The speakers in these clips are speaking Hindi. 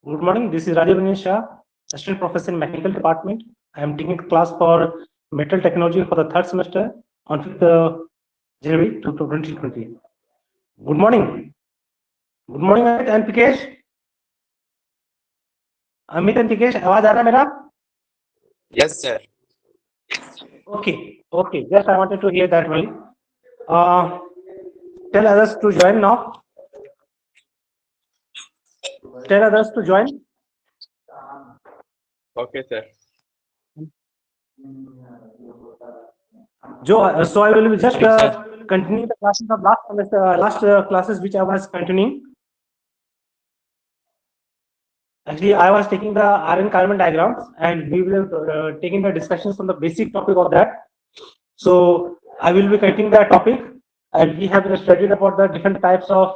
Good morning. This is Rajav Shah, Assistant Professor in Mechanical Department. I am taking a class for Metal Technology for the third semester on 5th January 2020. Good morning. Good morning, Amit and Pikesh. Amit and Pikesh, आवाज आ रहा है मेरा? Yes, sir. Okay. Just I wanted to hear that only. Tell others to join now. Tell others to join. Okay, sir. So I will just continue the classes of last semester, last classes which I was continuing. Actually, I was taking the iron carbon diagrams, and we will taking the discussions on the basic topic of that. So I will be continuing that topic, and we have studied about the different types of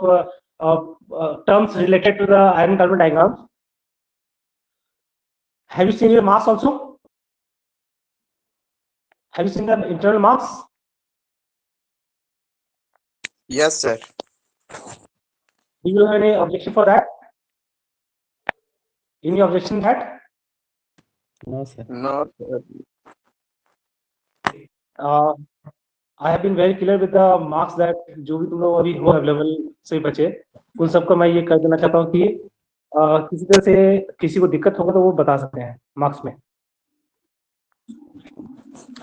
terms related to the iron carbon diagrams. Have you seen your marks also? Have you seen the internal marks? Yes, sir. Do you have any objection for that? Any objection that? No, sir. No, sir. I have been very clear with the marks that जो भी तुम लोग अभी हो अवेलेबल से बचे उन सबको मैं ये कर देना चाहता हूँ कि किसी तरह से किसी को दिक्कत होगा तो वो बता सकते हैं मार्क्स में.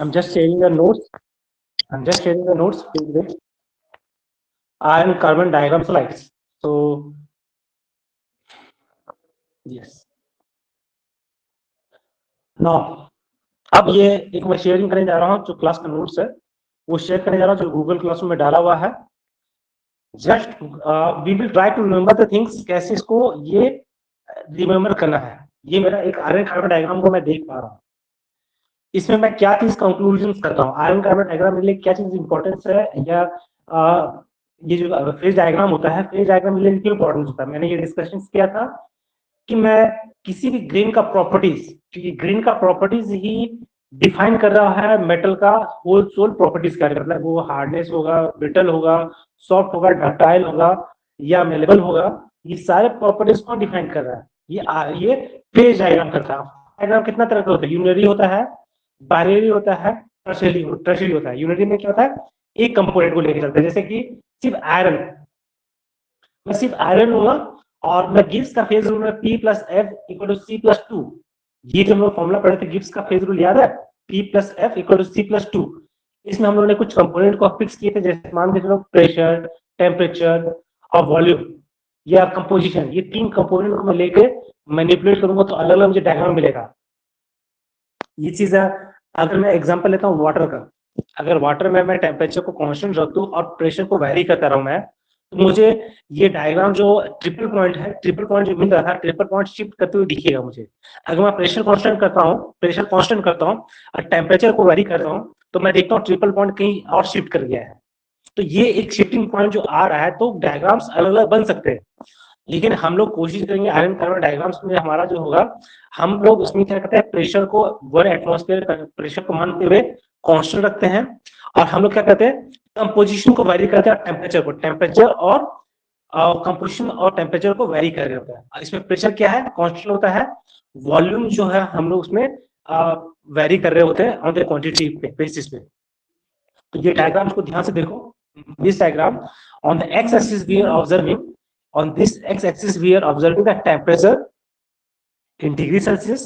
I'm just sharing the notes. With iron carbon diagram slides. So yes. Now अब ये एक मैं शेयरिंग करने जा रहा हूँ जो क्लास का नोट्स है वो शेयर करने जा रहा हूँ जो गूगल क्लासरूम में डाला हुआ है. Just we will try to remember the things. कैसे इसको ये रिमेम्बर करना है. ये मेरा एक आयरन कार्बन डायग्राम को मैं देख पा रहा हूँ. इसमें मैं क्या चीज कंक्लूजन करता हूँ. आयरन कार्बन डायग्राम मेरे लिए क्या चीज इंपॉर्टेंस है या ये जो फेज डायग्राम होता है फेज डायग्राम मेरे लिए क्यों इंपॉर्टेंस होता है. मैंने ये डिस्कशन किया था कि मैं किसी भी ग्रेन का प्रॉपर्टीज क्योंकि ग्रेन का प्रॉपर्टीज ही डिफाइन कर रहा है मेटल का होल सोल प्रॉपर्टीज का. मतलब वो हार्डनेस होगा, ब्रिटल होगा, सॉफ्ट होगा, डक्टाइल होगा या मेलेबल होगा. ये सारे प्रॉपर्टीज को डिफाइन कर रहा है. ये फेज डायग्राम करता है. डायग्राम कितना तरह का होता है. यूनिटरी होता है, बाइनरी होता है, टर्शियरी होता है. यूनिटरी में क्या होता है एक कंपोनेंट को लेकर चलता है. जैसे कि सिर्फ आयरन, मैं सिर्फ आयरन लूंगा और मैं गिब्स का फेज रूल में P plus F equal to C plus 2. ये जो हम लोग फॉर्मूला पढ़े थे गिब्स का फेज रूल याद है. P plus F equal to C plus 2. इसमें हम लोगों ने कुछ कंपोनेंट को फिक्स किए थे. जैसे मान के चलो प्रेशर, टेम्परेचर और वॉल्यूम या कंपोजिशन. ये तीन कंपोनेंट को मैं लेके मैनिपुलेट करूंगा तो अलग अलग मुझे डायग्राम मिलेगा. ये चीज है. अगर मैं एग्जांपल लेता हूँ वाटर का. अगर वाटर में मैं टेम्परेचर को कांस्टेंट रख दूं और प्रेशर को वेरी करता रहूं मैं तो मुझे ये डायग्राम जो ट्रिपल पॉइंट है, ट्रिपल पॉइंट जो मिल रहा था, ट्रिपल पॉइंट शिफ्ट करते हुए दिखेगा मुझे. अगर मैं प्रेशर कांस्टेंट करता हूँ और टेम्परेचर को वेरी करता हूँ तो मैं देखता हूँ ट्रिपल पॉइंट कहीं और शिफ्ट कर गया है. तो ये एक शिफ्टिंग पॉइंट जो आ रहा है तो डायग्राम्स अलग अलग बन सकते हैं. लेकिन हम लोग कोशिश करेंगे आयरन कार्बन डायग्राम्स में हमारा जो होगा हम लोग उसमें क्या करते हैं प्रेशर को 1 एटमॉस्फेयर प्रेशर को मानते हुए कांस्टेंट रखते हैं और हम लोग क्या करते हैं कंपोजिशन को वेरी करते हैं. टेम्परेचर और कंपोजिशन और टेम्परेचर को वेरी कर रहे होता है. इसमें प्रेशर क्या है कांस्टेंट होता है. वॉल्यूम जो है हम लोग उसमें वेरी कर रहे होते हैं ऑन द क्वांटिटी पे बेसिस पे. तो ये डायग्राम को ध्यान से देखो. This diagram on the X axis we are observing on this x-axis we are observing the temperature in degree Celsius.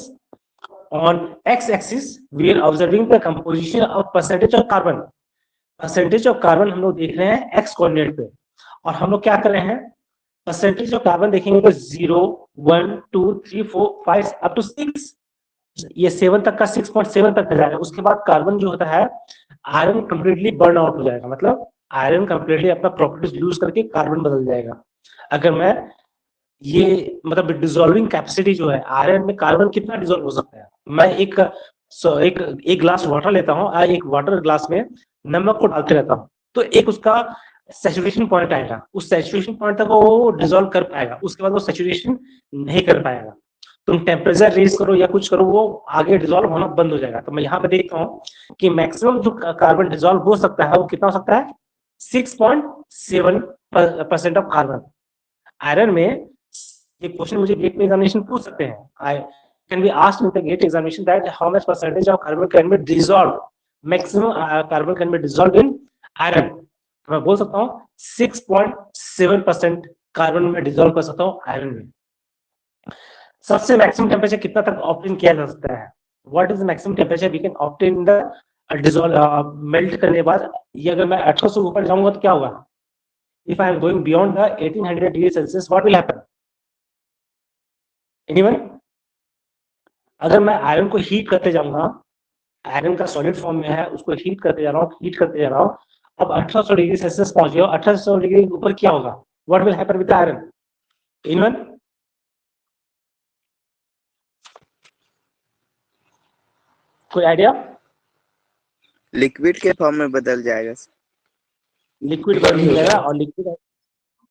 On x-axis we are observing the composition of percentage of carbon. Percentage of carbon हम लोग देख रहे हैं x कोऑर्डिनेट पे और हम लोग क्या कर रहे हैं परसेंटेज ऑफ कार्बन देखेंगे तो 0 1 2 3 4 5 अप टू 6. ये 7 तक का 6.7 तक जाएगा. उसके बाद कार्बन जो होता है आयरन कंप्लीटली बर्न आउट हो जाएगा. मतलब आयरन कंप्लीटली अपना प्रॉपर्टीज लूज करके कार्बन बदल जाएगा. अगर मैं ये मतलब डिसॉल्विंग कैपेसिटी जो है आयरन में कार्बन कितना डिसॉल्व हो सकता है. मैं एक ग्लास वाटर लेता हूँ. एक वाटर ग्लास में नमक को डालते रहता हूँ तो एक उसका सैचुरेशन पॉइंट आएगा. उस सैचुरेशन पॉइंट तक वो डिसॉल्व कर पाएगा. उसके बाद वो सैचुरेशन नहीं कर पाएगा. तुम टेम्परेचर रेज करो या कुछ करो वो आगे डिसॉल्व होना बंद हो जाएगा. तो मैं यहाँ पे देखता हूँ कि मैक्सिमम जो कार्बन डिसॉल्व हो सकता है वो कितना हो सकता है 6.7% ऑफ कार्बन. आयरन में ये क्वेश्चन मुझे गेट में एग्जामिनेशन पूछ सकते हैं. I can be asked in the GATE examination that how much percentage of carbon can be dissolve, maximum carbon can be dissolve in iron. मैं बोल सकता हूँ 6.7% कार्बन में डिसॉल्व कर सकता हूँ आयरन में. सबसे मैक्सिमम टेम्परेचर कितना तक ऑब्टेन किया जा सकता है? What is the maximum temperature we can obtain the dissolve melt करने के बाद? ये अगर मैं 1800 से ऊपर जाऊंगा तो क्या होगा? If I am going beyond the 1800 degree Celsius what will happen? Anyone? अगर मैं आयरन को हीट करते जाऊंगा, आयरन का सॉलिड फॉर्म में है, उसको हीट करते जा रहा हूँ, अब 1800 डिग्री सेल्सियस पहुंच गया, 1800 डिग्री के ऊपर क्या होगा? What will happen with iron? Anyone? कोई आइडिया? लिक्विड के फॉर्म में बदल जाएगा. लिक्विड बन जाएगा. और लिक्विड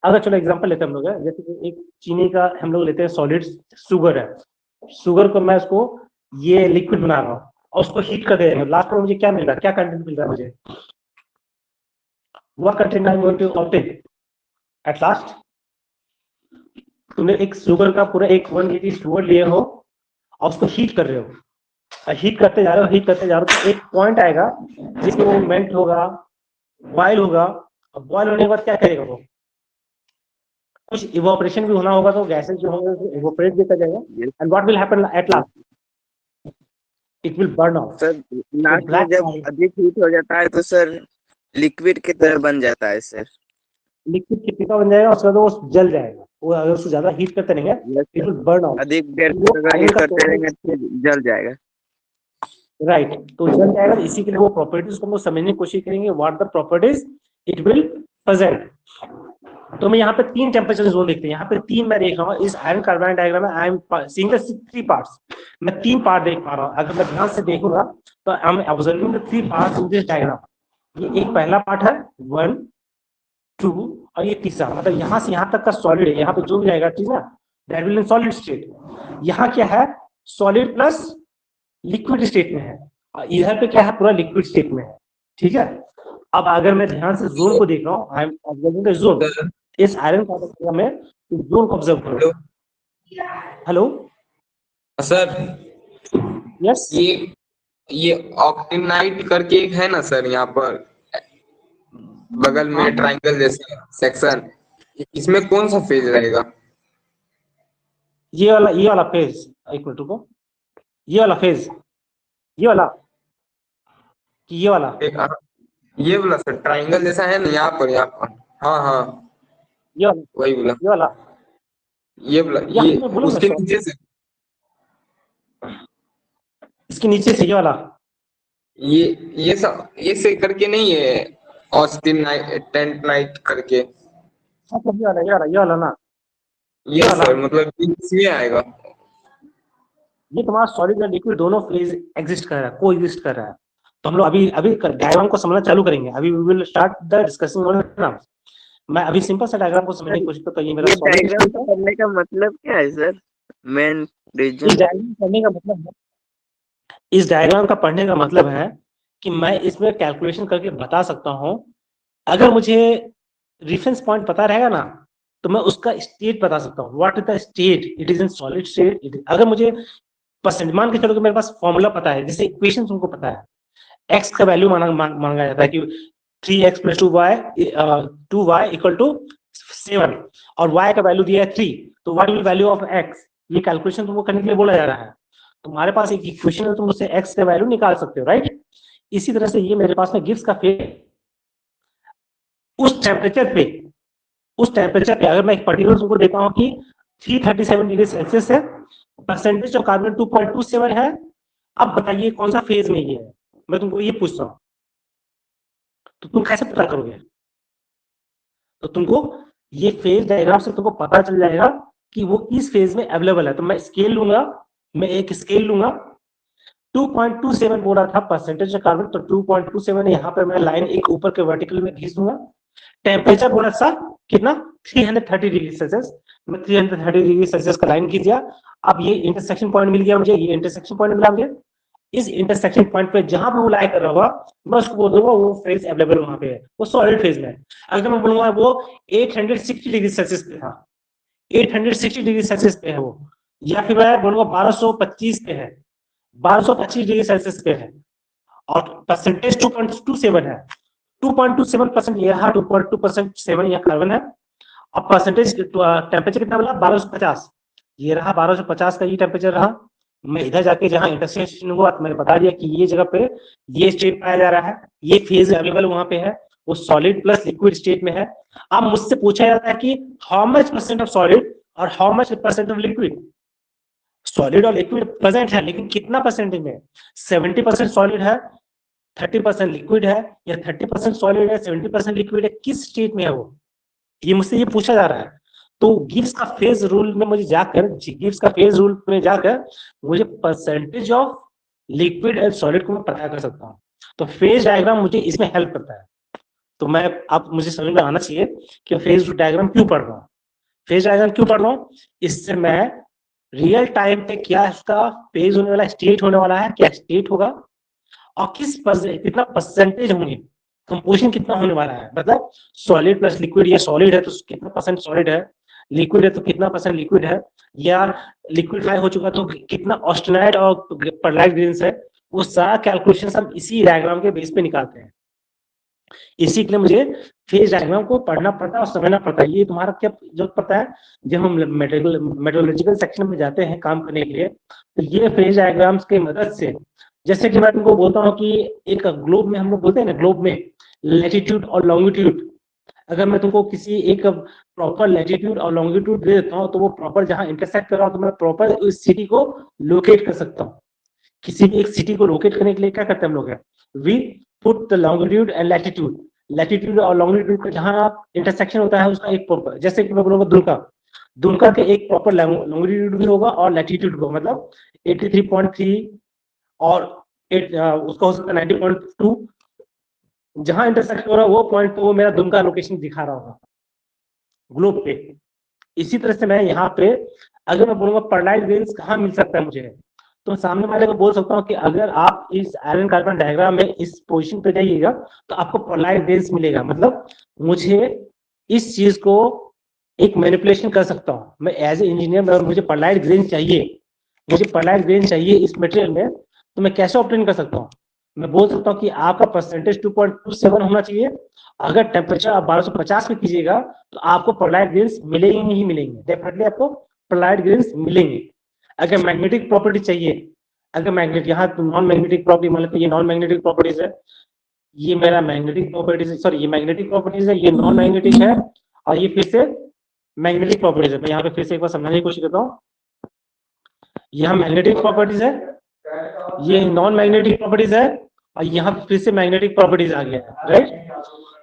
अगर चलो एग्जांपल लेते हैं हम लोग, जैसे कि एक चीनी का हम लोग लेते हैं सॉलिड शुगर है, शुगर को मैं उसको ये लिक्विड बना रहा हूँ और उसको हीट कर दे रहा हूँ, लास्ट में मुझे क्या मिल रहा है? क्या कंटेंट मिल रहा है मुझे? What content I am going to obtain at last? तुमने एक शुगर का पूरा एक 1 kg शुगर लिए हो और उसको हीट कर रहे हो, हीट करते जा रहे हो तो एक पॉइंट आएगा जिसमें वो मेल्ट होगा, बॉयल होगा, और बॉयल होने के बाद क्या करेगा? वो कुछ इवोपरेशन भी होना होगा, तो गैसेस जो होंगे इवोपरेट भी कर जाएगा. And what will happen at last? It will burn out. Sir last में जब अधिक हीट हो जाता है तो सर लिक्विड की तरह बन जाता है सर. लिक्विड कितने का बन जाएगा? उसके बाद वो जल जाएगा. वो अगर उसको ज्यादा हीट करते रहेंगे इट विल बर्न आउट. अधिक देर तक अगर हीट करते रहेंगे तो जल जाएगा. राइट, तो जल जाएगा. इसी के लिए वो प्रॉपर्टीज को हम लोग समझने की कोशिश करेंगे. What the properties it will present. तो मैं यहाँ पे 3 टेम्परेचर जोन देखते हैं. यहाँ पे 3 मैं देख रहा हूँ इस आयरन कार्बन डायग्राम में. I am seeing the 3 parts. मैं 3 पार्ट देख पा रहा हूँ. अगर मैं ध्यान से देखूंगा तो I am observing the 3 parts in this diagram. ये एक पहला पार्ट है 1 2 और ये तीसरा. मतलब यहाँ से यहाँ तक का सॉलिड है. यहाँ पे जो भी जाएगा, ठीक है, that will in solid state. यहाँ क्या है? सॉलिड प्लस लिक्विड स्टेट में है. और इधर पे क्या है? पूरा लिक्विड स्टेट में है. ठीक है. अब अगर मैं ध्यान से जोन को देख रहा हूँ, I am observing the zone. इस आयरन कार्बन में जोन को ऑब्जर्व करो. हेलो सर, यस, ये ऑक्टिनाइट करके एक है ना सर, यहाँ पर बगल में ट्रायंगल जैसा सेक्शन, इसमें कौन सा फेज रहेगा? ये वाला फेज. एक मिनट रुको. ये वाला फेज, ये वाला कि ये वाला? ये वाला सर, ट्रायंगल जैसा है ना यहाँ पर. हाँ हाँ, ये वाला, वही बोला. ये वाला, ये बोला. ये उसके नीचे से, इसके नीचे से ये वाला. ये सब ये से करके नहीं है, ऑस्टिन टेंट नाइट करके. ये वाला ना. ये सर मतलब इसमें आएगा. ये तुम्हारा सॉलिड और लिक्विड दोनों फेज एग्जिस्ट कर रहा है, को एग्जिस्ट कर रहा है. तो हम लोग अभी डायग्राम को समझना चालू करेंगे. अभी we will start the discussion on diagram. मैं अभी सिंपल सा डायग्राम को समझने की कोशिश करता हूं. ये मेरा डायग्राम करने का मतलब क्या है सर? Main reason. इस डायग्राम पढ़ने का मतलब है, इस डायग्राम का पढ़ने का मतलब है कि मैं इसमें कैलकुलेशन करके बता सकता हूं. अगर मुझे रेफरेंस पॉइंट पता रहेगा ना, तो मैं उसका स्टेट बता सकता हूँ. What is the state? It is in solid state. अगर मुझे परसेंट मान के चलो कि मेरे पास फॉर्मूला पता है, जैसे इक्वेशन तुमको पता है, x का वैल्यू मांगा जाता है कि 3x + 2y इक्वल टू 7 और y का वैल्यू दिया है 3, तो what will value of x? ये कैलकुलेशन तुमको करने के लिए बोला जा रहा है. तुम्हारे पास एक इक्वेशन है, तुम उससे x का वैल्यू निकाल सकते हो, राइट? इसी तरह से ये मेरे पास में गिब्स का फेज, उस टेम्परेचर पे अगर मैं एक पर्टिकुलर तुमको देता हूँ कि 337 डिग्री सेल्सियस है, परसेंटेज ऑफ कार्बन 2.27 है. अब बताइए कौन सा फेज में ये है? मैं तुमको ये पूछता हूँ, तो तुम कैसे पता करोगे? तो तुमको ये फेज डायग्राम से तुमको पता चल जाएगा कि वो किस फेज में अवेलेबल है. तो मैं स्केल लूंगा, मैं एक स्केल लूंगा. 2.27 बोल रहा था परसेंटेज ऑफ कार्बन, तो 2.27 यहाँ पे मैं लाइन एक ऊपर के वर्टिकल में खींच दूंगा. टेम्परेचर बोला था कितना? 330 डिग्री सेल्सियस. मैं 330 डिग्री सेल्सियस का लाइन खींच दिया. अब ये इंटरसेक्शन पॉइंट मिल गया मुझे, ये इंटरसेक्शन पॉइंट मिला मुझे. इस इंटरसेक्शन पॉइंट पे जहां पे वो लाई कर रहा होगा, मैं उसको बोल दूंगा वो फेज अवेलेबल वहां पे है, वो सॉलिड फेज में है. अगर मैं बोलूंगा वो 860 डिग्री सेल्सियस पे था, 860 डिग्री सेल्सियस पे है वो, या फिर मैं बोलूंगा 1225 पे है, 1225 डिग्री सेल्सियस पे है, और परसेंटेज 2.27 है। 2.27% ये रहा, 2.2% यह कार्बन है। अब परसेंटेज टेम्परेचर कितना बोला, 1250, ये रहा 1250 का ये टेम्परेचर रहा। मैं इधर जाके जहां इंटरसेक्शन हुआ तो मैंने बता दिया कि ये जगह पे ये स्टेट पाया जा रहा है, ये फेज अवेलेबल वहां पे है, वो सॉलिड प्लस लिक्विड स्टेट में है। अब मुझसे पूछा जाता है कि how much percent of solid और how much percent of liquid. Solid और लिक्विड प्रेजेंट है, लेकिन कितना परसेंटेज में, 70% सॉलिड है, 30% लिक्विड है, या 30% सॉलिड है, 70% लिक्विड है, किस स्टेट में है वो, ये मुझसे ये पूछा जा रहा है। तो गिब्स का फेज रूल में मुझे जाकर, गिब्स का फेज रूल में जाकर मुझे percentage of liquid and solid को मैं पता कर सकता हूँ। तो फेज डायग्राम मुझे इसमें हेल्प करता है। तो मैं, अब मुझे समझ में आना चाहिए कि फेज डायग्राम क्यों पढ़ रहा हूँ। फेज डायग्राम क्यों पढ़ रहा हूँ, इससे मैं रियल टाइम पे क्या इसका फेज होने वाला, स्टेट होने वाला है, क्या स्टेट होगा, और कितना परसेंटेज होंगे, कंपोजिशन कितना होने वाला है, मतलब सॉलिड प्लस लिक्विड, या सॉलिड है तो कितना परसेंट सॉलिड है, लिक्विड है तो कितना परसेंट लिक्विड है, या लिक्विडफाई हो चुका तो कितना ऑस्टेनाइड और परलाइट ग्रेन्स है, वो सारा कैलकुलेशन हम इसी डायग्राम के बेस पे निकालते हैं। इसी के लिए मुझे फेज डायग्राम को पढ़ना पड़ता है और समझना पड़ता है। ये तुम्हारा क्या जरूरत पड़ता है, जब हम मेट्रोलॉजिकल सेक्शन में जाते हैं काम करने के लिए, तो ये फेज डायग्राम्स की मदद से, जैसे कि मैं तुमको बोलता हूँ कि एक ग्लोब में, हम लोग बोलते हैं ना ग्लोब में लैटिट्यूड और लॉन्गिट्यूड, अगर मैं तुमको किसी एक प्रॉपर लैटिट्यूड और लॉन्गिट्यूड दे देता हूँ, तो वो प्रॉपर जहां इंटरसेक्ट कर रहा हूँ, तो मैं प्रॉपर उस सिटी को लोकेट कर सकता हूँ। किसी भी एक सिटी को लोकेट करने के लिए क्या करते हैं हम लोग, we put the longitude and latitude, latitude और लॉन्गिट्यूड का जहां इंटरसेक्शन होता है उसका एक प्रॉपर, जैसे कि मैं बोलूंगा दुमका, दुमका के एक प्रॉपर लॉन्गिट्यूड भी होगा और लैटिट्यूड भी होगा, मतलब 83.3 और उसका हो सकता है 90.2, जहां इंटरसेक्ट हो रहा है वो पॉइंट पे वो मेरा दुमका लोकेशन दिखा रहा होगा ग्लोब पे। इसी तरह से मैं यहाँ पे, अगर मैं बोलूंगा परलाइट ग्रेन्स कहाँ मिल सकता है मुझे, तो सामने वाले को बोल सकता हूँ कि अगर आप इस आयरन कार्बन डायग्राम में इस पोजीशन पे जाइएगा तो आपको परलाइट ग्रेन्स मिलेगा, मतलब मुझे इस चीज को एक मैनिपुलेशन कर सकता हूँ मैं एज ए इंजीनियर। मुझे परलाइट ग्रेन चाहिए, मुझे परलाइट ग्रेन चाहिए इस मटेरियल में, तो मैं कैसे ऑब्टेन कर सकता हूँ, मैं बोल सकता हूँ कि आपका परसेंटेज 2.27 होना चाहिए। अगर टेम्परेचर आप 1250 पे कीजिएगा तो आपको परलाइट ग्रेन्स मिलेंगे ही मिलेंगे, डेफिनेटली आपको परलाइट ग्रेन्स मिलेंगे। अगर मैग्नेटिक प्रॉपर्टी चाहिए, अगर मैग्नेट यहाँ नॉन मैग्नेटिक प्रॉपर्टी, मतलब ये नॉन मैग्नेटिक प्रॉपर्टीज है, ये मेरा मैग्नेटिक प्रॉपर्टीज, सॉरी ये मैग्नेटिक प्रॉपर्टीज है, ये नॉन मैग्नेटिक है, और ये फिर से मैग्नेटिक प्रॉपर्टीज है। मैं यहाँ पे फिर से एक बार समझाने की कोशिश करता हूँ, यहाँ मैग्नेटिक प्रॉपर्टीज है, ये नॉन मैग्नेटिक प्रॉपर्टीज है, और यहाँ पे फिर से मैग्नेटिक प्रॉपर्टीज आ गया है, राइट।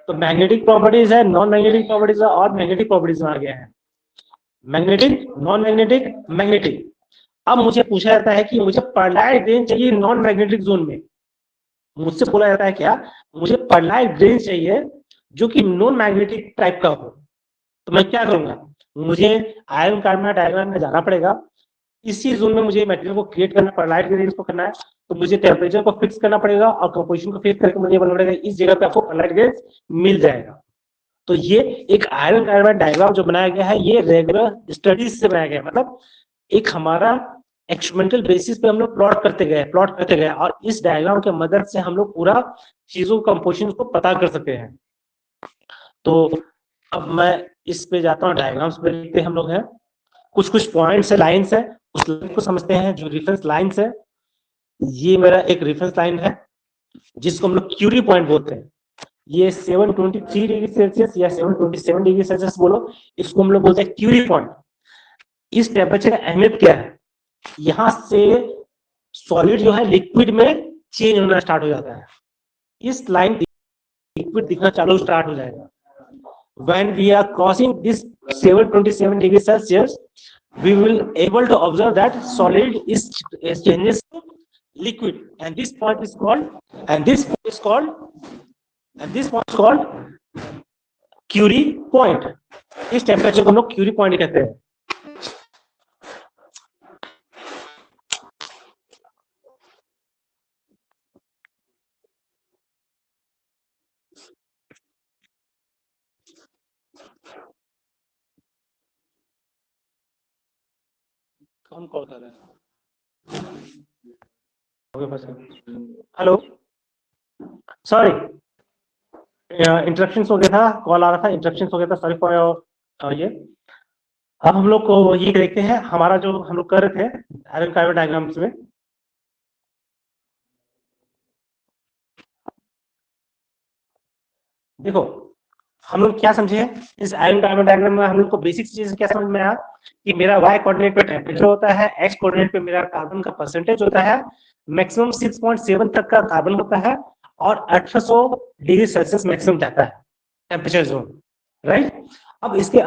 तो मैग्नेटिक प्रॉपर्टीज है, नॉन मैग्नेटिक प्रॉपर्टीज है, और मैग्नेटिक प्रॉपर्टीज आ गया है, मैग्नेटिक, नॉन मैग्नेटिक, मैग्नेटिक। अब मुझे पूछा जाता है कि मुझे परलाइट ग्रेन चाहिए नॉन मैग्नेटिक जोन में, मुझसे बोला जाता है क्या, मुझे परलाइट ग्रेन चाहिए जो कि नॉन मैग्नेटिक टाइप का हो, तो मैं क्या करूंगा, मुझे आयरन कार्बन डायग्राम में जाना पड़ेगा, इसी जोन में मुझे मटेरियल को क्रिएट करना, परलाइट ग्रेन को करना है, तो मुझे टेम्परेचर को फिक्स करना पड़ेगा और कंपोजिशन को फिक्स करके मुझे बोलना पड़ेगा इस जगह पे आपको परलाइट ग्रेन मिल जाएगा। तो ये एक आयरन कार्बन डायग्राम जो बनाया गया है, ये रेगुलर स्टडीज से बनाया गया, मतलब एक हमारा एक्सपेरिमेंटल बेसिस पे हम लोग प्लॉट करते गए, और इस डायग्राम के मदद से हम लोग पूरा चीजों कंपोजिशन को पता कर सकते हैं। तो अब मैं इस पे जाता हूँ, डायग्राम्स पे देखते हम लोग हैं, कुछ कुछ पॉइंट्स है, लाइंस है, उस लाइन को समझते हैं जो रेफरेंस लाइंस है। ये मेरा एक रेफरेंस लाइन है जिसको हम लोग क्यूरी पॉइंट बोलते हैं। ये 723 डिग्री सेल्सियस या 727 डिग्री सेल्सियस बोलो, इसको हम लोग बोलते हैं क्यूरी पॉइंट। इस टेम्परेचर का अहमियत क्या है, यहाँ से सॉलिड जो है लिक्विड में चेंज होना स्टार्ट हो जाता है, इस लाइन लिक्विड दिखना चालू स्टार्ट हो जाएगा। When we are crossing this 727 degree Celsius, we will able to observe that solid is changes to liquid, and this point is called, and this point is called, and this point is called Curie point. इस टेम्परेचर को हम लोग क्यूरी पॉइंट कहते हैं। कौन कॉल कर रहा है? हेलो, सॉरी, इंटरप्शंस हो गया था, कॉल आ रहा था, इंटरप्शंस हो गया था, सॉरी फॉर योर ये। अब हम लोग को ये देखते हैं, हमारा जो हम लोग कर रहे थे आयरन कार्बन डायग्राम्स में, देखो हम लोग क्या समझे इस आयरन कार्बन डायग्राम में, हम लोग को बेसिक चीज क्या समझ में आया कि मेरा y कोऑर्डिनेट पे टेम्परेचर होता है, x कोऑर्डिनेट पे मेरा कार्बन का परसेंटेज होता है, मैक्सिमम 6.7 तक का कार्बन होता है और 1800 डिग्री सेल्सियस मैक्सिमम जाता है टेम्परेचर जोन, राइट। अब इसके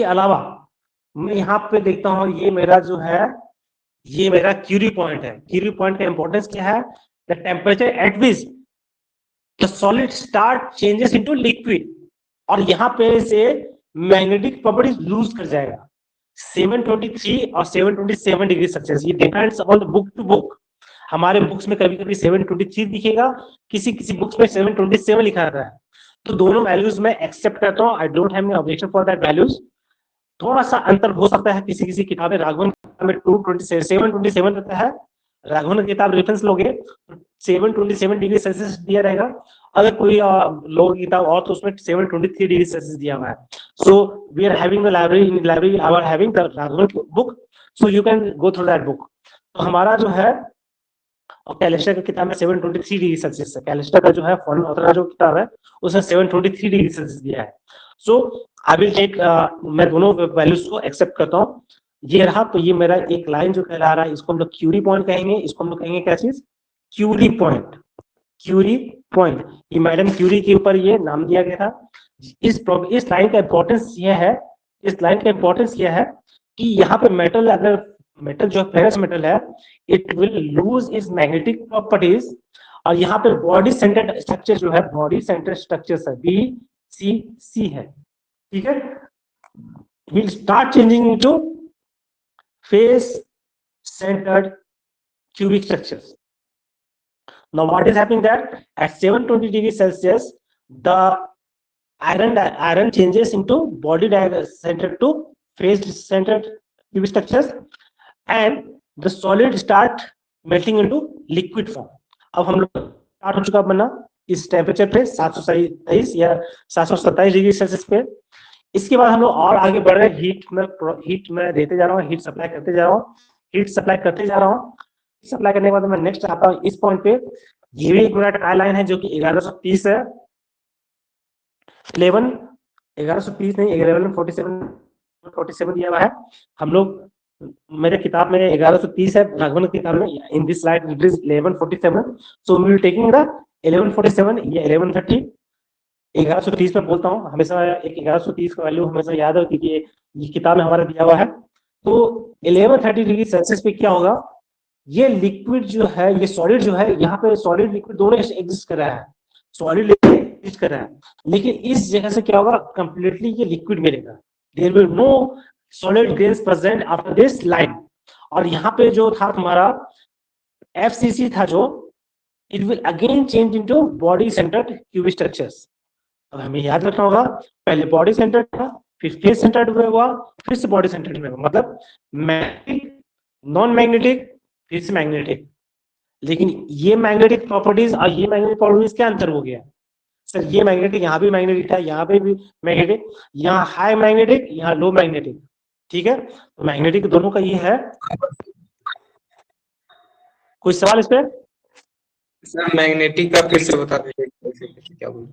अलावा मैं यहाँ पे देखता हूँ, ये मेरा जो है ये मेरा क्यूरी पॉइंट है। क्यूरी पॉइंट का इंपॉर्टेंस क्या है? The temperature at which the solid start changes into liquid, और यहाँ पे से मैग्नेटिक प्रॉपर्टीज लूज कर जाएगा 723 और 727 डिग्री सेल्सियस। ये depends upon the book to book. हमारे बुक्स में कभी कभी 723 दिखेगा, किसी किसी बुक्स में 727 लिखा रहता है, तो दोनों वैल्यूज मैं एक्सेप्ट करता हूँ। I don't have any objection for that values. थोड़ा सा अंतर हो सकता है, किसी किसी किताबें, राघवन में 727 रहता है, राघवन की किताब रेफरेंस लोगे 727 डिग्री सेल्सियस दिया रहेगा, अगर कोई लोग किताब और तो उसमें 723 डिग्री सेल्सियस दिया हुआ है। So we are having the library hour having the Raghavan book, so you can go through that book. तो हमारा जो है और कैलिस्टर की किताब में 723 डिग्री सेल्सियस है। कैलिस्टर का जो है फॉरेन ऑथर का जो किताब है उसमें 723 डिग्री सेल्सियस दिया है। सो आई विल टेक, मैं दोनों वैल्यूज को एक्सेप्ट करता हूँ। ये रहा, तो ये मेरा एक लाइन जो कहला रहा है, इसको हम लोग क्यूरी पॉइंट कहेंगे, इसको हम लोग कहेंगे क्या चीज? Curie point. क्यूरी पॉइंट, ये मैडम क्यूरी के ऊपर ये नाम दिया गया था। इस लाइन का इंपॉर्टेंस यह है, इस लाइन का इंपॉर्टेंस यह है कि यहाँ पे मेटल, अगर मेटल जो फेरस मेटल है, it will lose its magnetic properties, और यहाँ पे बॉडी सेंटर्ड स्ट्रक्चर जो है, बॉडी सेंटर्ड स्ट्रक्चर है, BCC है, ठीक है, will start changing into face centered cubic structures. Now what is happening that at 720 degrees Celsius the iron changes into body centered to face centered cubic structures and the solid start melting into liquid form. अब हम लोग स्टार्ट हो चुका बनना इस टेम्परेचर पे 727 या 727 डिग्री सेल्सियस पे। इसके बाद हम लोग और आगे बढ़ रहे हैं, हीट में देते जा रहा हूँ, हीट सप्लाई करते जा रहा हूँ, सप्लाई करने के बाद मैं नेक्स्ट आता हूँ इस पॉइंट पे। ये भी एक मेरा ट्राई लाइन है जो कि 1130 है, 1130 नहीं, 1147 दिया हुआ है। हम लोग, मेरे किताब में 1130 है, राघवन की किताब में in this slide it is 1147, so we will taking the 1147, ये 1130, 1130 में बोलता हूँ हमेशा। एक 1130 का वैल्यू हमेशा याद है क्योंकि ये किताब में हमारा दिया हुआ है। तो 1130 डिग्री सेल्सियस पे क्या होगा, ये लिक्विड जो है, ये सॉलिड जो है, यहाँ पे सॉलिड लिक्विड दोनों एग्जिस्ट कर रहा है, सॉलिड लिक्विड एग्जिस्ट कर रहा है, लेकिन इस जगह से क्या होगा, कंप्लीटली ये लिक्विड मिलेगा, there will no solid grains present after this line. और यहाँ पे जो था हमारा FCC था जो, it will again change into body centred cubic structures. अब हमें याद रखना होगा, पहले बॉडी सेंटर्ड था, फिर फेस सेंटर्ड में हुआ, फिर से बॉडी सेंटर्ड में हुआ, मतलब मैग्नेटिक, नॉन मैग्नेटिक, फिर से मैग्नेटिक। लेकिन ये मैग्नेटिक प्रॉपर्टीज और ये मैग्नेटिक प्रॉपर्टीज क्या अंतर हो गया सर? ये मैग्नेटिक, यहाँ भी मैग्नेटिक था, यहाँ पे भी मैग्नेटिक, यहाँ हाई मैग्नेटिक, यहाँ लो मैग्नेटिक, ठीक है। तो मैग्नेटिक दोनों का ये है। कोई सवाल इस पे? सर मैग्नेटिक का फिर से बता दीजिए क्या बोल।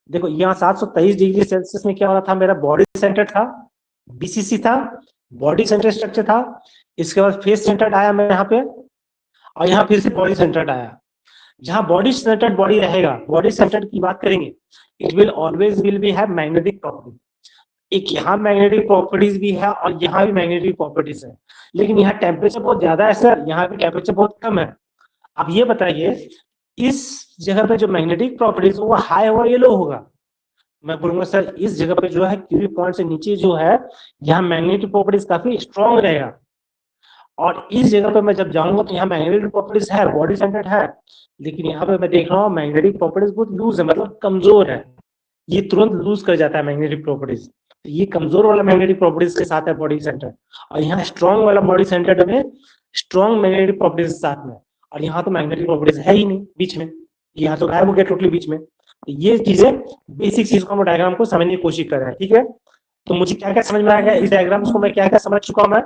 देखो यहाँ 723 डिग्री सेल्सियस में क्या हो रहा था, मेरा बॉडी सेंटर था, BCC था, बॉडी सेंटर स्ट्रक्चर था। इसके बाद फेस सेंटर्ड आया मैं यहाँ पे, और यहाँ फिर से बॉडी सेंटर्ड आया। जहां बॉडी सेंटर्ड बॉडी रहेगा, बॉडी सेंटर्ड की बात करेंगे, it will always will be have magnetic property. एक यहाँ मैग्नेटिक प्रॉपर्टीज भी है और यहाँ भी मैग्नेटिक प्रॉपर्टीज है, लेकिन यहाँ टेम्परेचर बहुत ज्यादा है सर, यहाँ भी टेम्परेचर बहुत कम है। अब ये बताइए, इस जगह पे जो मैग्नेटिक प्रॉपर्टीज वो हाई होगा या लो होगा? मैं बोलूंगा सर इस जगह पे जो है क्यूरी पॉइंट से नीचे जो है, यहाँ मैग्नेटिक प्रॉपर्टीज काफी स्ट्रॉन्ग रहेगा, और इस जगह पे मैं जब जाऊंगा तो यहाँ मैग्नेटिक प्रॉपर्टीज है, बॉडी सेंटर्ड है, लेकिन यहाँ पे मैं देख रहा हूँ मैग्नेटिक प्रॉपर्टीज बहुत लूज है, मतलब कमजोर है, ये तुरंत लूज कर जाता है मैग्नेटिक प्रॉपर्टीज। तो ये कमजोर वाला मैग्नेटिक प्रॉपर्टीज के साथ है बॉडी सेंटर, और यहाँ स्ट्रॉन्ग वाला बॉडी सेंटर में स्ट्रॉन्ग मैग्नेटिक प्रॉपर्टीज के साथ में, और यहाँ तो मैग्नेटिक प्रॉपर्टीज है ही नहीं बीच में, यहाँ तो गायब हो गया टोटली बीच में। तो ये चीजें बेसिक चीज को हम डायग्राम को समझने की कोशिश कर रहे हैं, ठीक है। तो मुझे क्या क्या समझ में आ गया इस डायग्राम को, मैं क्या क्या समझ चुका हूं मैं,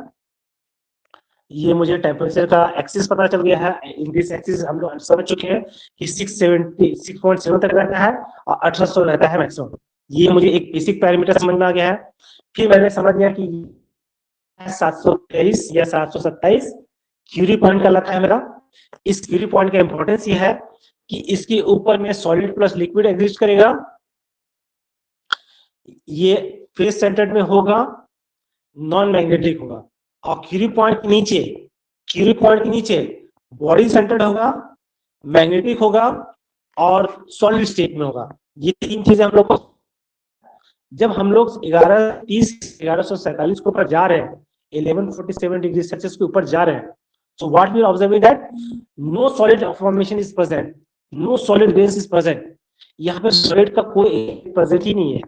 ये मुझे टेम्परेचर का एक्सिस पता चल गया है। इन दिस एक्सिस हम लोग समझ चुके हैं कि 6.7 तक रहता है और 1800 रहता है मैक्सिमम। ये मुझे एक बेसिक पैरामीटर समझ में आ गया है। फिर मैंने समझ गया कि 723 या 727 क्यूरी पॉइंट कहलाता है मेरा। इस क्यूरी पॉइंट का इंपॉर्टेंस ये है कि इसके ऊपर में सॉलिड प्लस लिक्विड एग्जिस्ट करेगा, ये फेस सेंटर्ड में होगा, नॉन मैग्नेटिक होगा, और क्यूरी पॉइंट के नीचे बॉडी सेंटर्ड होगा, मैग्नेटिक होगा और सॉलिड स्टेट में होगा। ये तीन चीजें हम लोग को, जब हम लोग 1147 के ऊपर जा रहे हैं, 1147 डिग्री सेल्सियस के ऊपर जा रहे हैं, so what we are observing that no solid formation is present, no solid grains is present। यहाँ पे सॉलिड का कोई प्रेजेंट ही नहीं है,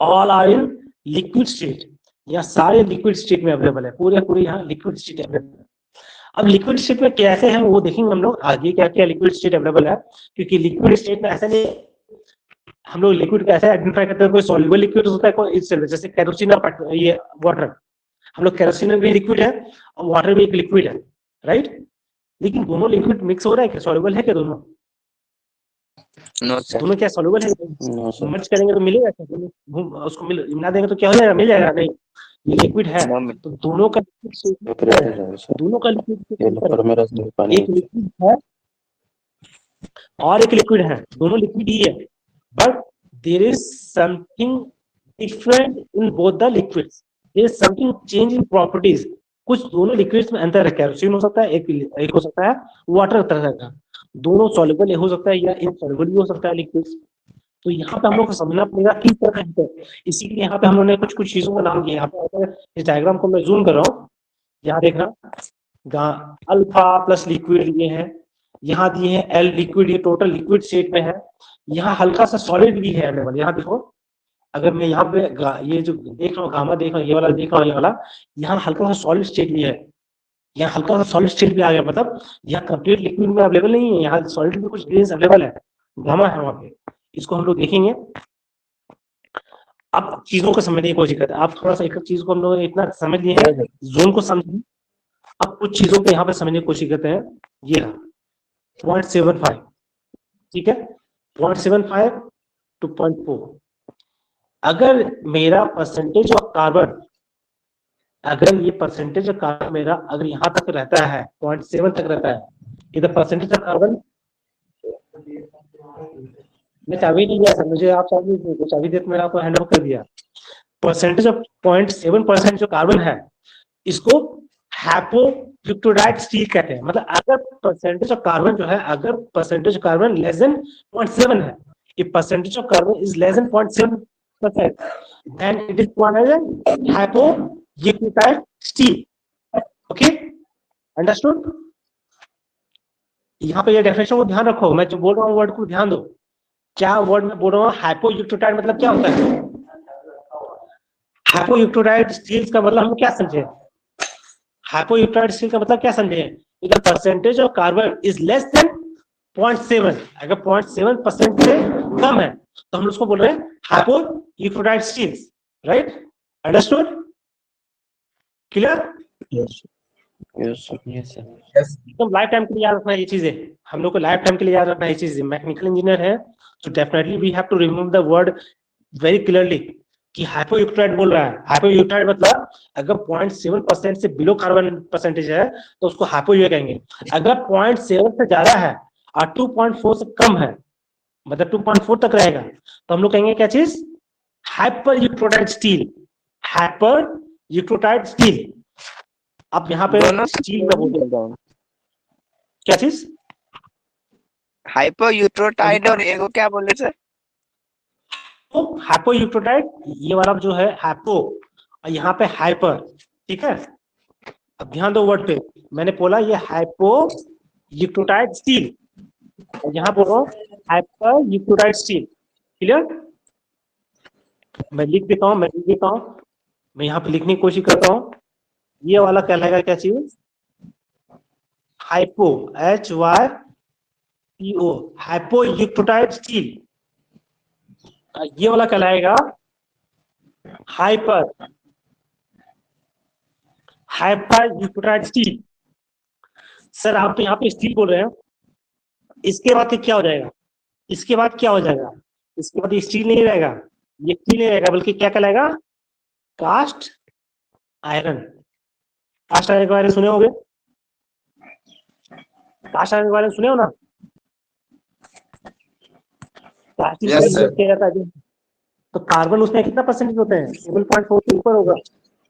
all are in liquid state, यहाँ सारे लिक्विड स्टेट में अवेलेबल है, पूरे यहाँ लिक्विड स्टेट अवेलेबल है। अब लिक्विड स्टेट में कैसे है वो देखेंगे हम लोग आगे, क्या क्या लिक्विड स्टेट अवेलेबल है, क्योंकि लिक्विड स्टेट में ऐसा नहीं, हम लोग लिक्विड कैसे आइडेंटिफाई करते हैं, कोई सॉल्युबल लिक्विड होता है, कोई जैसे केरोसिन और ये वाटर, हम लोग केरोसिन भी लिक्विड है और वाटर भी एक लिक्विड है, राइट। लेकिन दोनों लिक्विड मिक्स हो रहा है क्या, सॉल्युबल है क्या दोनों? No sir. दोनों क्या सॉल्युबल है? No sir. मर्ज करेंगे तो मिलेगा क्या? उसको मिला देंगे तो क्या हो जाएगा, मिल जाएगा? नहीं, ये लिक्विड है, तो दोनों का दोनों का लिक्विड पानी एक लिक्विड है और एक लिक्विड है, दोनों लिक्विड ही है, but there is something different in both the liquids, there is something change in properties. कुछ दोनों लिक्विड्स में अंतर है, कैरोसिन हो सकता है, एक हो सकता है वाटर तरह का, दोनों सॉल्युबल हो सकता है या इनसॉल्युबल भी हो सकता है लिक्विड्स। तो यहाँ पे हम लोग को समझना पड़ेगा किस तरह है, इसीलिए यहाँ पे हम लोगों ने कुछ चीजों का नाम दिया। यहाँ पे इस डायग्राम को मैं जूम कर रहा हूँ, यहाँ देखना अल्फा प्लस लिक्विड ये है, यहाँ दिए हैं एल लिक्विड, ये टोटल लिक्विड स्टेट में है, यहाँ हल्का सा सॉलिड भी है अवेलेबल। यहाँ देखो, अगर मैं यहाँ पे ये जो देख रहा हूँ गामा देख रहा हूँ, ये वाला देख रहा हूँ, ये वाला यहाँ हल्का सा सॉलिड स्टेट भी है, यहाँ हल्का सा सॉलिड स्टेट भी आ गया, मतलब यहाँ कंप्लीट लिक्विड में अवेलेबल नहीं है, यहाँ सॉलिड में कुछ ग्रेन्स अवेलेबल है, गामा है वहाँ पे, इसको हम लोग देखेंगे। अब चीजों को समझने की कोशिश करते हैं, आप थोड़ा सा एक चीज को हम लोग इतना समझ लिए हैं, जोन को समझें। अब कुछ चीजों को यहाँ पे समझने की कोशिश करते हैं। ये 0.75, ठीक है, 0.75 to 0.4। अगर मेरा परसेंटेज ऑफ कार्बन, अगर ये परसेंटेज ऑफ कार्बन मेरा अगर यहाँ तक रहता है, 0.7 तक रहता है, इधर परसेंटेज ऑफ कार्बन, मैं चाबी नहीं दिया सर, मुझे आप चाबी देते मैंने आपको हैंड ओवर कर दिया। परसेंटेज ऑफ 0.7% जो कार्बन है, इसको हाइपोइक्टोडाइट स्टील कहते हैं। मतलब अगर परसेंटेज ऑफ कार्बन जो है, अगर percentage of carbon less than 0.7 है, if percentage of carbon is less than 0.7%, then it is called as a hypoioctite steel. Okay, understood? यहाँ पे ये डेफिनेशन को ध्यान रखो, मैं जो बोल रहा हूँ वर्ड को ध्यान दो। क्या वर्ड में बोल रहा हूँ, हाइपोइक्टोडाइट मतलब क्या होता है? हाइपोइक्टोडाइट स्टील्स का मतलब हम क्या समझे? हाइपोइक्टोडाइट स्टील का मतलब क्या समझे? If the percentage of carbon is less than 0.7, अगर 0.7% से कम है तो हम उसको बोल रहे हैं hypoeutectoid steels, right? Understood? Clear? Yes sir. एकदम लाइफ टाइम के लिए याद रखना ये चीजें, हम लोग को लाइफ टाइम के लिए याद रखना ये चीजें। मैकेनिकल इंजीनियर है तो definitely we have to remove the word very clearly कि हाइपोइक्टोडाइट बोल रहा है। हाइपोइक्टोडाइट मतलब अगर 0.7% से बिलो कार्बन परसेंटेज है तो उसको हाइपोइक कहेंगे। अगर 0.7 से ज्यादा है और 2.4 से कम है, मतलब 2.4 तक रहेगा, तो हम लोग कहेंगे क्या चीज? हाइपरइक्टोडाइट स्टील। हाइपरइक्टोडाइट स्टील। अब यहाँ पे स्टील का बोल रहे हैं क्या चीज? हाइपोइक्टोडाइट और एगो क्या बोले सर? तो हाइपोइक्टोडाइट ये वाला जो है हाइपो, और यहाँ पे हाइपर, ठीक है। अब ध्यान दो वर्ड पे, मैंने बोला ये हाइपोइक्टोडाइट स्टील, और यहाँ बोल रहा हूँ हाइपरइक्टोडाइट स्टील। क्लियर? मैं लिख देता हूँ, मैं यहाँ पे लिखने की कोशिश करता हूँ। ये वाला कहलाएगा क्या चीज? Hypo, HYPO, hypoeutectoid steel. ये वाला कहलाएगा हाइपरयूक्टोटाइड स्टील। सर आप तो यहाँ पे स्टील बोल रहे हैं, इसके बाद क्या हो जाएगा? इसके बाद क्या हो जाएगा? इसके बाद ये स्टील नहीं रहेगा, ये स्टील नहीं रहेगा, बल्कि क्या कहलाएगा? Cast iron. कास्ट आयरन के बारे में सुने होंगे, कास्ट आयरन के बारे में सुने हो ना? Plastic Yes, sir. किया जाता है, तो कार्बन उसमें कितना परसेंटेज होते हैं? 7.4 से ऊपर होगा,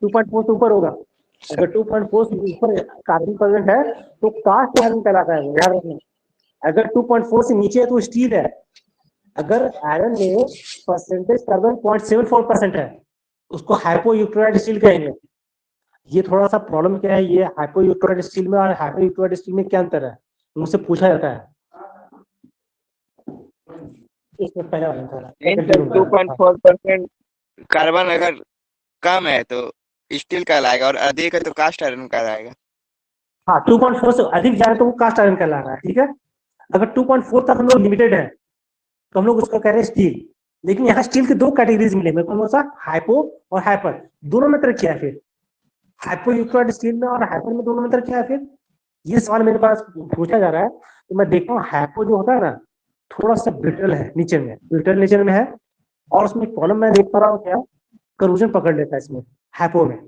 2.4 से ऊपर होगा। अगर 2.4 से ऊपर कार्बन प्रेजेंट है तो कास्ट आयरन कहलाता है, याद रखना। अगर 2.4 से नीचे है तो स्टील है। अगर आयरन में परसेंटेज कार्बन 0.74% है, उसको हाइपोयूक्टोराइड स्टील कहेंगे। ये थोड़ा सा प्रॉब्लम क्या है, ये हाइपोयूक्टोराइड स्टील में और हाइपोयूक्टोराइड स्टील में क्या अंतर है, मुझसे पूछा जाता है। इसमें पहला नहीं सर, 2.4% कार्बन अगर कम है तो स्टील कहलाएगा और अधिक है तो कास्ट आयरन कहलाएगा। हाँ, 2.4 से अधिक जाए तो वो कास्ट आयरन कहला रहा है, ठीक है। अगर 2.4 तक हम लोग लिमिटेड है तो हम लोग उसको कह रहे हैं स्टील। लेकिन यहाँ स्टील के दो कैटेगरीज मिले, मेरे को कौन सा? हाइपो और हाइपर, दोनों में तरह किया है। फिर हाइपोयूक्टोराइड स्टील में और हाइपर में दोनों में तरह किया है। फिर ये सवाल मेरे पास पूछा जा रहा है, तो मैं देखता हूँ हाइपो जो होता है ना, थोड़ा सा ब्रिटल है, नीचे में ब्रिटल नेचर में है, और उसमें प्रॉब्लम मैं देख पा रहा हूँ क्या, करोजन पकड़ लेता है इसमें, हाइपो में।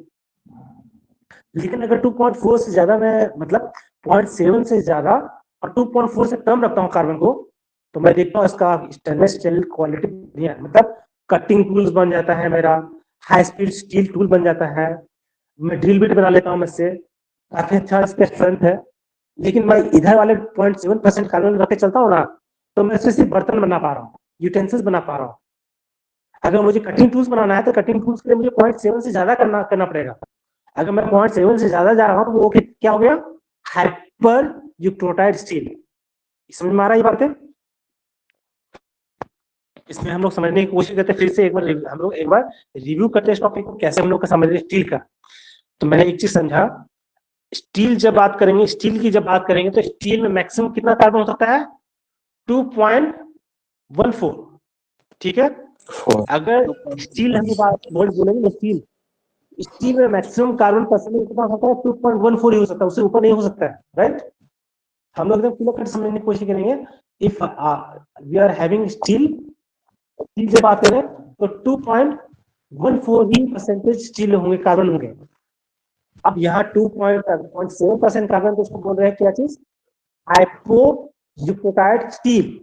लेकिन अगर 2.4 से ज्यादा मैं, मतलब 0.7 से ज्यादा और 2.4 से कम रखता हूँ कार्बन को, तो मैं देखता हूँ इसका स्टेनलेस स्टील क्वालिटी, मतलब कटिंग टूल्स बन जाता है मेरा, हाई स्पीड स्टील टूल बन जाता है, मैं ड्रिल बिट बना लेता हूँ इससे, काफी अच्छा इसका स्ट्रेंथ है। लेकिन मैं इधर वाले 0.7% कार्बन रख के चलता हूँ ना, तो मैं इससे सिर्फ बर्तन बना पा रहा हूँ, यूटेंसिल्स बना पा रहा हूँ। अगर मुझे कटिंग टूल्स बनाना है तो कटिंग टूल्स के लिए मुझे 0.7 से ज्यादा करना पड़ेगा। अगर मैं 0.7 से ज्यादा जा रहा हूँ तो वो क्या हो गया? Hypereutectoid steel. समझ में आ रहा है ये बातें? इसमें हम लोग समझने की कोशिश करते हैं, फिर से हम लोग एक बार रिव्यू करते हैं इस टॉपिक को, कैसे हम लोग का समझ रहे स्टील का। तो मैंने एक चीज समझा, स्टील जब बात करेंगे, स्टील की जब बात करेंगे तो स्टील में मैक्सिमम कितना कार्बन हो सकता है? 2.14, ठीक है। अगर स्टील हम बात बोलेंगे, स्टील में मैक्सिमम कार्बन परसेंटेज कितना होता है? 2.14 ही हो सकता है, उससे ऊपर नहीं हो सकता है, राइट। हम लोग एकदम क्लियर कट समझने की कोशिश करेंगे। If we are having steel जब बात करें तो 2.14 ही परसेंटेज स्टील होंगे, कार्बन होंगे। अब यहाँ 2.7% कार्बन, तो उसको बोल रहे हैं क्या चीज? हाइपोयूक्टोटाइड स्टील।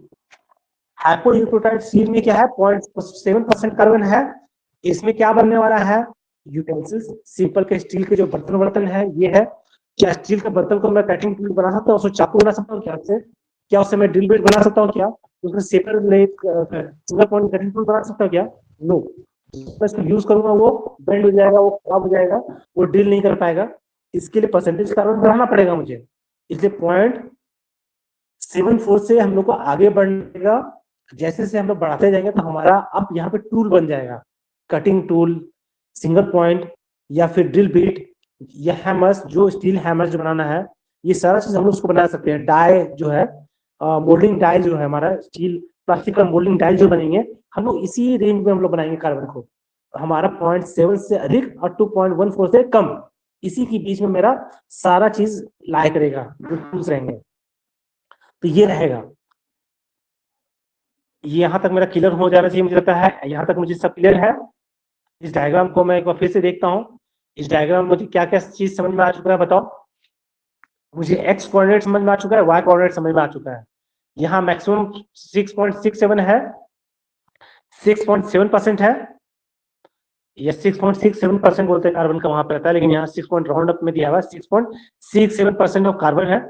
हाइपोयूक्टोटाइड स्टील में क्या है? 0.7% कार्बन है। इसमें क्या बनने वाला है? यूटेंसिल्स, सिंपल के स्टील के जो बर्तन है ये है। क्या स्टील का बर्तन को मैं कटिंग टूल बना सकता हूँ, उसको चाकू बना सकता हूँ क्या? क्या उससे मैं ड्रिल बिट बना सकता हूँ क्या? उसमें shaper single point cutting tool बना सकता हूँ क्या? नो। मैं इसको यूज करूंगा वो बेंड हो जाएगा, वो खराब हो जाएगा, वो ड्रिल नहीं कर पाएगा। इसके लिए परसेंटेज कार्बन बढ़ाना पड़ेगा मुझे, इसलिए 0.74 से हम लोग को आगे बढ़ेगा। जैसे जैसे हम लोग बढ़ाते जाएंगे तो हमारा अब यहाँ पे टूल बन जाएगा, कटिंग टूल, सिंगल पॉइंट, या फिर ड्रिल बिट, या हैमर्स, जो स्टील हैमर्स जो बनाना है, ये सारा चीज हम लोग उसको बना सकते हैं। डाई जो है, मोल्डिंग डाई जो है हमारा, स्टील प्लास्टिक का मोल्डिंग डाई जो बनेंगे हम लोग, इसी रेंज में हम लोग बनाएंगे कार्बन को। हमारा 0.7 से अधिक और 2.14 से कम, इसी के बीच में मेरा सारा चीज लाया करेगा, जो टूल्स रहेंगे। तो ये रहेगा। यहाँ तक मेरा क्लियर हो जाना चाहिए मुझे लगता है। यहाँ तक मुझे सब क्लियर है। इस डायग्राम को मैं एक बार फिर से देखता हूँ। इस डायग्राम में मुझे क्या क्या चीज समझ में आ चुका है बताओ मुझे। एक्स कोऑर्डिनेट समझ में आ चुका है, वाई कोऑर्डिनेट समझ में आ चुका है। यहाँ मैक्सिमम 6.67 है, 6.7% है, या 6.67% बोलते हैं कार्बन का वहां पे रहता है, लेकिन यहाँ 6 पॉइंट राउंड अप में दिया हुआ है, 6.67% ऑफ कार्बन है।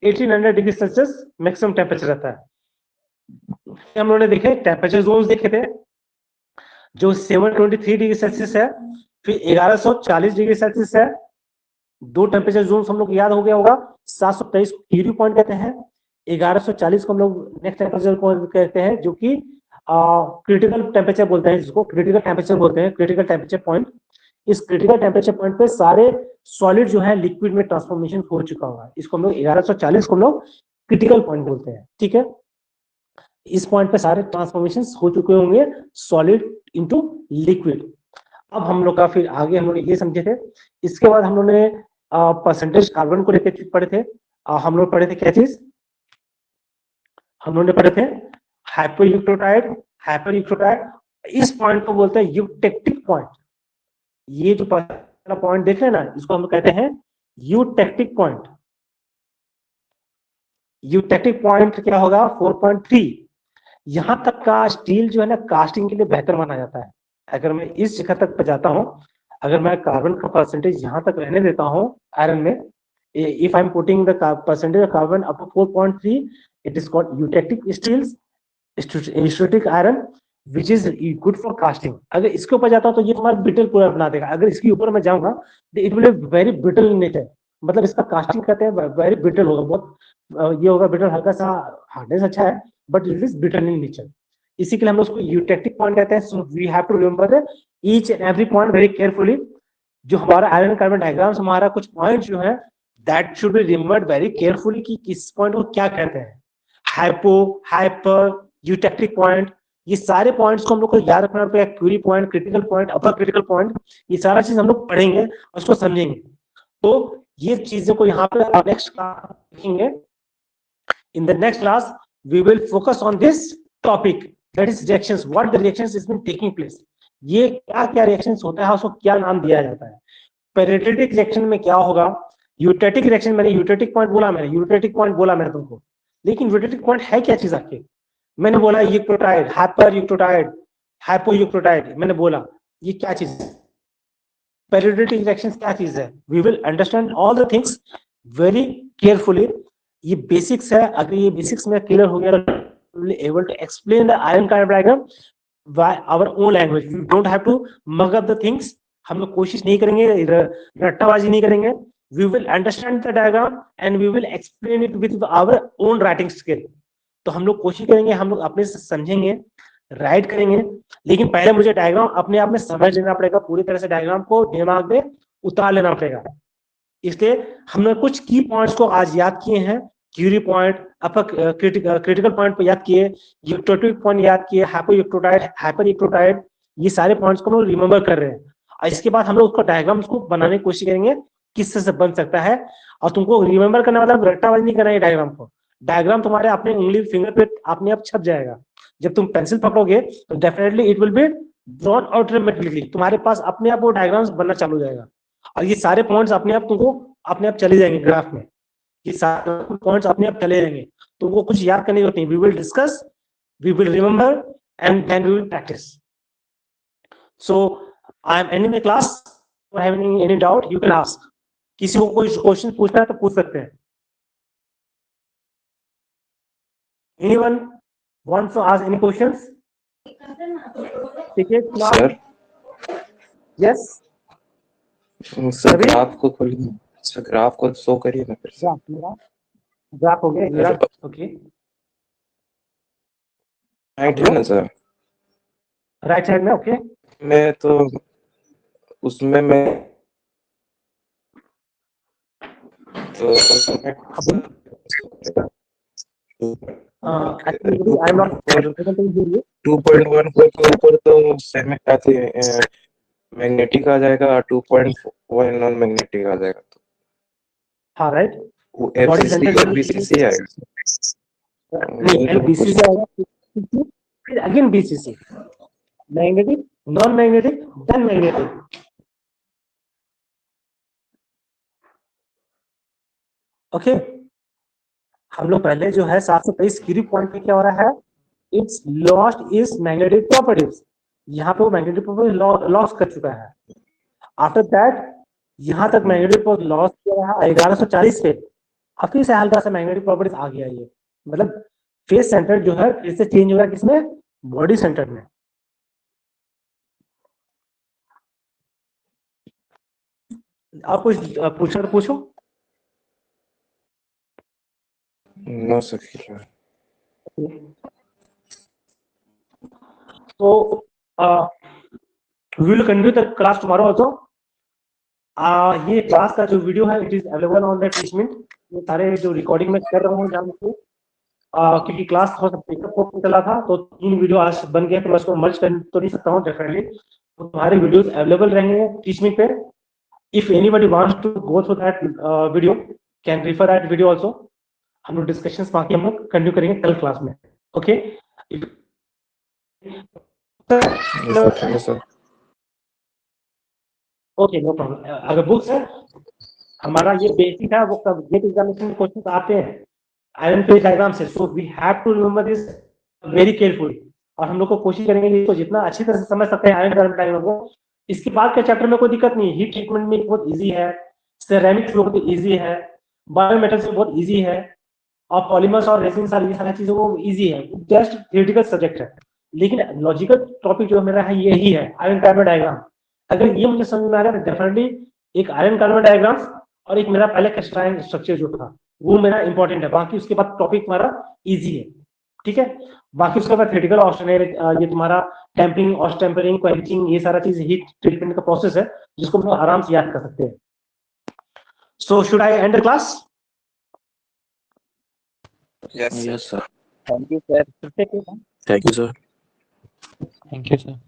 1800 डिग्री सेल्सियस मैक्सिमम टेम्परेचर रहता है। हम लोगों ने देखे टेम्परेचर जोन देखे थे, जो 723 डिग्री सेल्सियस है, फिर 1140 डिग्री सेल्सियस है। दो टेम्परेचर जोन हम लोग याद हो गया होगा। 723 को कीरी पॉइंट कहते हैं, 1140 को हम लोग नेक्स्ट टेम्परेचर को कहते हैं, जो कि क्रिटिकल टेम्परेचर बोलते हैं, जिसको क्रिटिकल टेम्परेचर बोलते हैं, क्रिटिकल टेम्परेचर पॉइंट। इस क्रिटिकल टेम्परेचर पॉइंट पे सारे सॉलिड जो है लिक्विड में ट्रांसफॉर्मेशन हो चुका होगा। इसको हम लोग 1140 को हम लोग क्रिटिकल पॉइंट बोलते हैं, ठीक है। इस पॉइंट पे सारे ट्रांसफॉर्मेशन हो चुके होंगे सॉलिड इनटू लिक्विड। अब हम लोग का फिर आगे हम लोग ये समझे थे। इसके बाद हम लोग ने परसेंटेज कार्बन को लेकर पढ़े थे। हम लोग पढ़े थे क्या चीज, हम लोग ने पढ़े थे हाइपोयूक्रोटाइड, हाइपरयूक्रोटाइड। इस पॉइंट को बोलते हैं यूटेक्टिक पॉइंट। ये जो पहला पॉइंट देख रहे हैं ना, इसको हम लोग कहते हैं यूटेक्टिक पॉइंट। यूटेक्टिक पॉइंट क्या होगा 4.3। यहां तक का स्टील जो है ना कास्टिंग के लिए बेहतर माना जाता है। अगर मैं इस जगह तक पे जाता हूं, अगर मैं कार्बन का परसेंटेज यहां तक रहने देता हूं आयरन में, if I am putting the percentage of carbon up to 4.3, it is called eutectic steels, steric iron which is good for casting. अगर इसके ऊपर जाता हूं तो ये तुम्हारा ब्रिटल पूरा बना देगा। अगर इसके ऊपर मैं जाऊंगा तो it will be very brittle in nature, मतलब इसका कास्टिंग करते हैं वेरी ब्रिटल होगा, बहुत ये होगा ब्रिटल, हल्का सा हार्डनेस अच्छा है but it is brittle in nature. इसी के लिए हम लोग उसको यूटेक्टिक पॉइंट कहते हैं। So we have to remember each and every point very carefully. जो हमारा आयरन कार्बन डायग्राम्स, हमारा कुछ पॉइंट जो है that should be remembered very carefully कि किस पॉइंट को क्या कहते हैं। हाइपो, हाइपर, यूटेक्टिक पॉइंट, ये सारे पॉइंट्स को हम लोग को याद रखना पड़ेगा। Curie point, critical point, upper critical point, ये सारा चीज हम लोग पढ़ेंगे और उसको समझेंगे। तो ये चीजों को यहाँ पे नेक्स्ट देखेंगे। In the next class, we will focus on this topic, that is reactions. What the reactions is been taking place. ये क्या क्या reactions होता है, उसको क्या नाम दिया जाता है। पेरियोडिक रिएक्शन में क्या होगा, यूटेटिक रिएक्शन, मैंने यूटेटिक पॉइंट बोला, मैंने यूटेटिक पॉइंट बोला मैंने तुमको, लेकिन यूटेटिक पॉइंट है क्या चीज आखिर। मैंने बोला यूक्रोटाइड, हाइपर यूक्रोटाइड, हाइपो यूक्रोटाइड, मैंने बोला ये क्या चीज है। पेरियोडिक रिएक्शंस क्या चीज है, we will understand all the things very carefully. ये बेसिक्स है, अगर ये बेसिक्स में क्लियर हो गया तो will able to explain the iron carbon diagram by our own language. You don't have to mug up the things. हम लोग कोशिश नहीं करेंगे, रट्टाबाजी नहीं करेंगे। We will understand the diagram and we will explain it with our own writing skill. तो हम लोग कोशिश करेंगे, हम लोग अपने से समझेंगे, राइट करेंगे, लेकिन पहले मुझे डायग्राम अपने आप में समझ लेना पड़ेगा, पूरी तरह से डायग्राम को दिमाग में उतार लेना पड़ेगा। इसलिए हमने कुछ की पॉइंट्स को आज याद किए हैं। Curie point, upper critical point पर याद किए, यूक्रोटिक पॉइंट याद किए, हाइपो यूक्रोटाइड, हाइपर यूक्रोटाइड, ये सारे पॉइंट्स को हम लोग रिमेंबर कर रहे हैं। और इसके बाद हम लोग उसको डायग्राम्स को बनाने की कोशिश करेंगे किससे से बन सकता है। और तुमको रिमेंबर करना मतलब रट्टाबाजी नहीं करना है डायग्राम को। डायग्राम तुम्हारे अपने उंगली फिंगर पे अपने आप छप जाएगा। जब तुम पेंसिल पकड़ोगे तो definitely it will be drawn automatically, तुम्हारे पास अपने आप वो डायग्राम्स बनना चालू हो जाएगा और ये सारे पॉइंट्स अपने आप तुमको अपने आप चले जाएंगे ग्राफ में। ये सारे पॉइंट्स अपने आप चले जाएंगे, तुमको कुछ याद करने की जरूरत नहीं। We will discuss, we will remember and then we will practise. So I am ending the class. Having any doubt you can ask. किसी को कोई क्वेश्चन पूछना है तो पूछ सकते हैं। Anyone wants to ask any questions? ठीक है सर, यस सर ग्राफ को खोलिए, सर ग्राफ को शो करिए ना फिर से। ग्राफ हो गया ग्राफ, ओके राइट है ना सर, राइट साइड में, ओके मैं तो उसमें मैं तो एक्चुअली आई एम नॉट 2.14 के ऊपर तो मैग्नेटिक आ जाएगा, 2.1 नॉन मैग्नेटिक आ जाएगा। तो हाँ राइट, वो बॉडी सेंटर बीसीसी आएगा। नहीं, एलबीसीसी आएगा, फिर again BCC, magnetic, non magnetic, then magnetic. Okay, हम लोग पहले जो है 723 क्यूरी पॉइंट पे क्या हो रहा है, it's lost is magnetic properties. यहाँ पे वो मैग्नेटिक प्रॉपर्टी लॉस कर चुका है। आफ्टर दैट यहाँ तक मैग्नेटिक प्रॉपर्टी लॉस किया रहा 1140 पे, अब फिर से हल्का सा मैग्नेटिक प्रॉपर्टीज आ गया। ये मतलब फेस सेंटर जो है फिर से चेंज हो गया, किसमें, बॉडी सेंटर में। आप कुछ पूछना तो पूछो। No sir. So we will continue the class tomorrow also. ये क्लास का जो वीडियो है it is available on the Teachmint, ये सारे जो रिकॉर्डिंग में कर रहा हूँ जान के, क्योंकि क्लास थोड़ा सा पिकअप हो चला था तो 3 वीडियो आज बन गए, तो मैं इसको मर्ज कर तो नहीं सकता हूँ डेफिनेटली, तो तुम्हारे वीडियोस अवेलेबल रहेंगे टीचमेंट पे. If anybody wants to go through that video can refer that video also. हम लोग डिस्कशंस बाकी हम लोग कंटिन्यू करेंगे कल क्लास में. Okay Yes, sir. Okay, no problem. अगर बुक्स है हमारा ये बेसिक है, वो सब गेट एग्जामिनेशन में क्वेश्चंस आते हैं आयरन फेज डायग्राम से, so we have to remember this very carefully. और हम लोग को कोशिश करेंगे कि इसको जितना अच्छी तरह से समझ सकते हैं आयरन डायग्राम को. इसके बाद के चैप्टर में कोई दिक्कत नहीं, हीट ट्रीटमेंट में बहुत इजी है, सेरेमिक्स में बहुत इजी है, बायोमेटल्स में बहुत इजी है, और पॉलीमर्स और रेजिन सारी चीजों को इजी है. जस्ट थ्योरेटिकल सब्जेक्ट है, लेकिन लॉजिकल टॉपिक जो मेरा है यही है आयरन कार्बन डायग्राम. अगर ये मुझे समझ में आ रहा है डेफिनेटली एक आयरन कार्बन डायग्राम और एक मेरा पहले क्रिस्टलाइन स्ट्रक्चर जो था वो मेरा इंपॉर्टेंट है. बाकी उसके बाद टॉपिक हमारा इजी है, ठीक है. बाकी उसके बाद थ्योरेटिकल ऑप्शन है, ये तुम्हारा टेम्परिंग, ऑस्ट टेम्परिंग, क्वेंचिंग, ये सारा चीज हीट ट्रीटमेंट का प्रोसेस है जिसको हम लोग आराम से याद कर सकते हैं. So should I and the class? Yes, sir. Yes, sir. Thank you, sir. Thank you, sir. Thank you, sir.